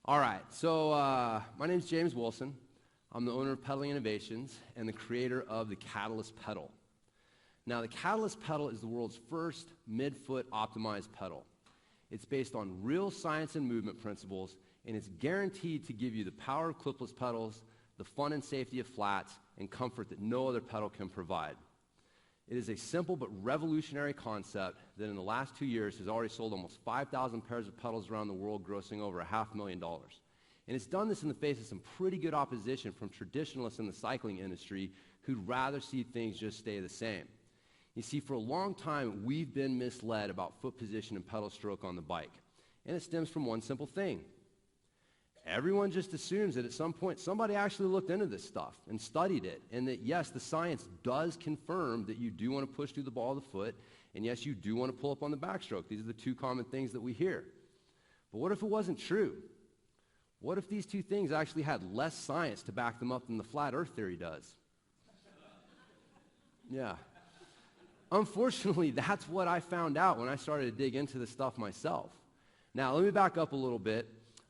All right, so my name is James Wilson. I'm the owner of Pedaling Innovations and the creator of the Catalyst pedal. Now, the Catalyst pedal is the world's first mid-foot optimized pedal. It's based on real science and movement principles, and it's guaranteed to give you the power of clipless pedals, the fun and safety of flats, and comfort that no other pedal can provide. It is a simple but revolutionary concept that in the last 2 years has already sold almost 5,000 pairs of pedals around the world, grossing over $500,000. And it's done this in the face of some pretty good opposition from traditionalists in the cycling industry who'd rather see things just stay the same. You see, for a long time, we've been misled about foot position and pedal stroke on the bike. And it stems from one simple thing. Everyone just assumes that at some point somebody actually looked into this stuff and studied it, and that yes, the science does confirm that you do want to push through the ball of the foot, and yes, you do want to pull up on the backstroke. These are the two common things that we hear. But what if it wasn't true? What if these two things actually had less science to back them up than the flat earth theory does? Yeah. Unfortunately, that's what I found out when I started to dig into this stuff myself. Now, let me back up a little bit.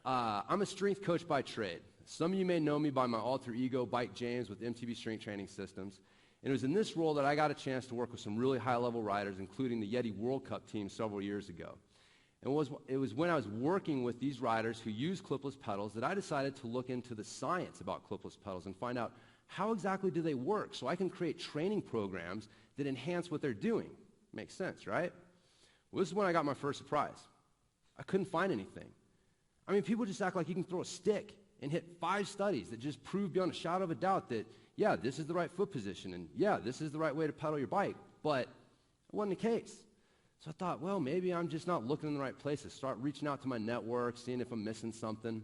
I'm a strength coach by trade. Some of you may know me by my alter ego, Bike James, with MTB Strength Training Systems. And it was in this role that I got a chance to work with some really high-level riders, including the Yeti World Cup team several years ago. And it was when I was working with these riders who use clipless pedals that I decided to look into the science about clipless pedals and find out how exactly do they work so I can create training programs that enhance what they're doing. Makes sense, right? Well, this is when I got my first surprise. I couldn't find anything. I mean, people just act like you can throw a stick and hit 5 studies that just prove beyond a shadow of a doubt that, yeah, this is the right foot position, and yeah, this is the right way to pedal your bike, but it wasn't the case. So I thought, well, maybe I'm just not looking in the right places. Start reaching out to my network, seeing if I'm missing something.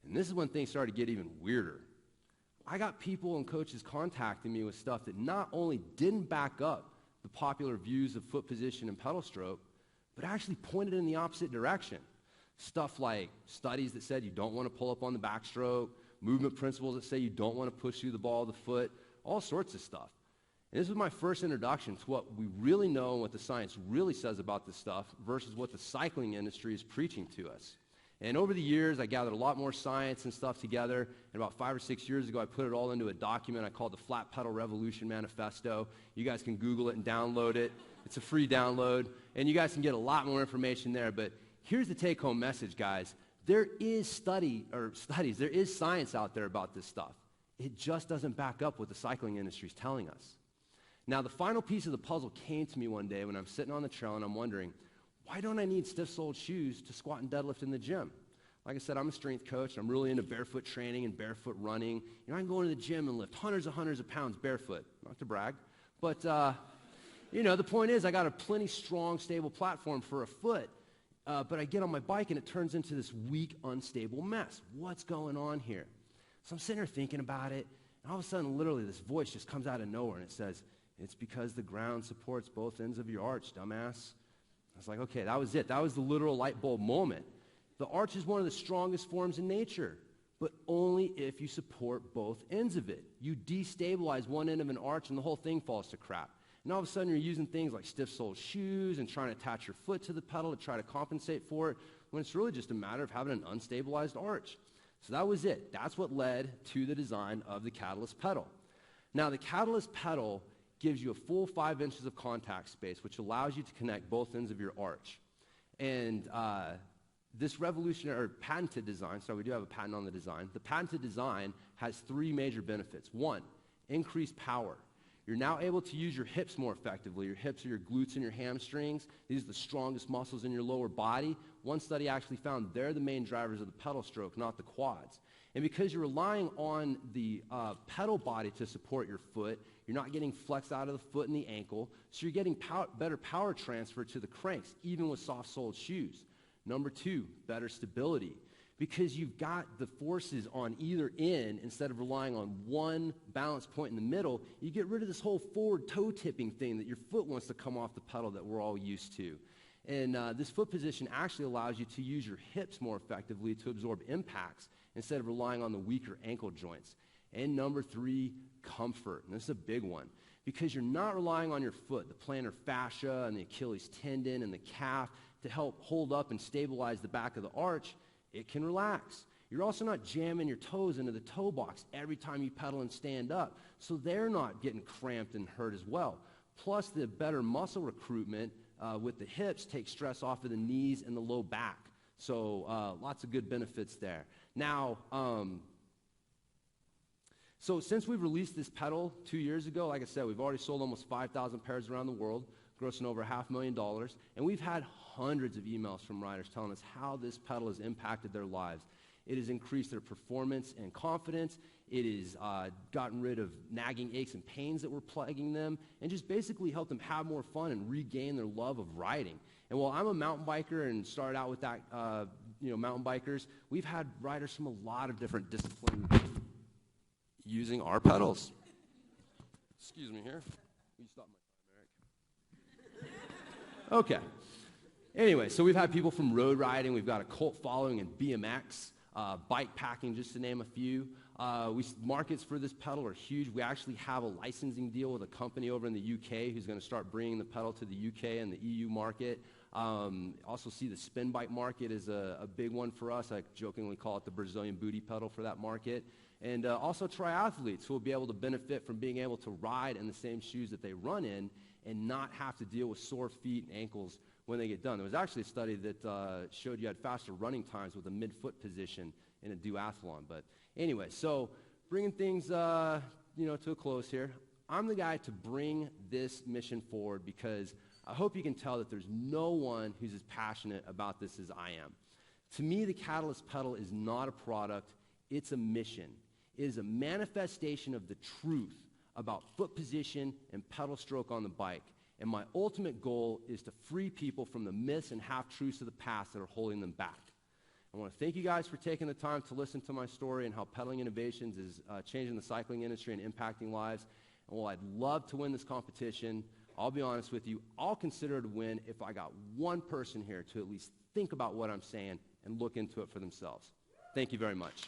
And this is when things started to get even weirder. I got people and coaches contacting me with stuff that not only didn't back up the popular views of foot position and pedal stroke, but actually pointed in the opposite direction. Stuff like studies that said you don't want to pull up on the backstroke, movement principles that say you don't want to push through the ball of the foot, all sorts of stuff. And this was my first introduction to what we really know and what the science really says about this stuff versus what the cycling industry is preaching to us. And over the years, I gathered a lot more science and stuff together. And about 5 or 6 years ago, I put it all into a document I called the Flat Pedal Revolution Manifesto. You guys can Google it and download it. It's a free download. And you guys can get a lot more information there. But here's the take-home message, guys. There is there is science out there about this stuff. It just doesn't back up what the cycling industry is telling us. Now, the final piece of the puzzle came to me one day when I'm sitting on the trail and I'm wondering, why don't I need stiff-soled shoes to squat and deadlift in the gym? Like I said, I'm a strength coach. I'm really into barefoot training and barefoot running. You know, I can go into the gym and lift hundreds of pounds barefoot. Not to brag, but, you know, the point is I got a plenty strong, stable platform for a foot. But I get on my bike and it turns into this weak, unstable mess. What's going on here? So I'm sitting here thinking about it, and all of a sudden, literally, this voice just comes out of nowhere, and it says, "It's because the ground supports both ends of your arch, dumbass." I was like, okay, that was it. That was the literal light bulb moment. The arch is one of the strongest forms in nature, but only if you support both ends of it. You destabilize one end of an arch, and the whole thing falls to crap. And all of a sudden, you're using things like stiff-soled shoes and trying to attach your foot to the pedal to try to compensate for it, when it's really just a matter of having an unstabilized arch. So that was it. That's what led to the design of the Catalyst pedal. Now, the Catalyst pedal gives you a full 5 inches of contact space, which allows you to connect both ends of your arch. And this revolutionary or patented design, so we do have a patent on the design, the patented design has 3 major benefits. 1, increased power. You're now able to use your hips more effectively. Your hips are your glutes and your hamstrings. These are the strongest muscles in your lower body. One study actually found they're the main drivers of the pedal stroke, not the quads. And because you're relying on the pedal body to support your foot, you're not getting flex out of the foot and the ankle, so you're getting better power transfer to the cranks, even with soft-soled shoes. Number 2, better stability. Because you've got the forces on either end, instead of relying on one balance point in the middle, you get rid of this whole forward toe-tipping thing that your foot wants to come off the pedal that we're all used to. And this foot position actually allows you to use your hips more effectively to absorb impacts instead of relying on the weaker ankle joints. And number 3, comfort. And this is a big one. Because you're not relying on your foot, the plantar fascia and the Achilles tendon and the calf, to help hold up and stabilize the back of the arch. It can relax. You're also not jamming your toes into the toe box every time you pedal and stand up, so they're not getting cramped and hurt as well. Plus, the better muscle recruitment with the hips takes stress off of the knees and the low back. So lots of good benefits there. Now, so since we've released this pedal 2 years ago, like I said, we've already sold almost 5,000 pairs around the world, grossing over $500,000, and we've had hundreds of emails from riders telling us how this pedal has impacted their lives. It has increased their performance and confidence. It has gotten rid of nagging aches and pains that were plaguing them, and just basically helped them have more fun and regain their love of riding. And while I'm a mountain biker and started out with that, mountain bikers, we've had riders from a lot of different disciplines using our pedals. Excuse me here. Will you stop my time, Eric? Okay. Anyway, so we've had people from road riding. We've got a cult following in BMX, bike packing, just to name a few. Markets for this pedal are huge. We actually have a licensing deal with a company over in the UK who's going to start bringing the pedal to the UK and the EU market. Also see the spin bike market is a big one for us. I jokingly call it the Brazilian booty pedal for that market. And also triathletes who will be able to benefit from being able to ride in the same shoes that they run in and not have to deal with sore feet and ankles when they get done. There was actually a study that showed you had faster running times with a mid-foot position in a duathlon. But anyway, so bringing things to a close here, I'm the guy to bring this mission forward because I hope you can tell that there's no one who's as passionate about this as I am. To me, the Catalyst pedal is not a product, it's a mission. It is a manifestation of the truth about foot position and pedal stroke on the bike. And my ultimate goal is to free people from the myths and half-truths of the past that are holding them back. I want to thank you guys for taking the time to listen to my story and how Pedaling Innovations is changing the cycling industry and impacting lives. And while I'd love to win this competition, I'll be honest with you, I'll consider it a win if I got one person here to at least think about what I'm saying and look into it for themselves. Thank you very much.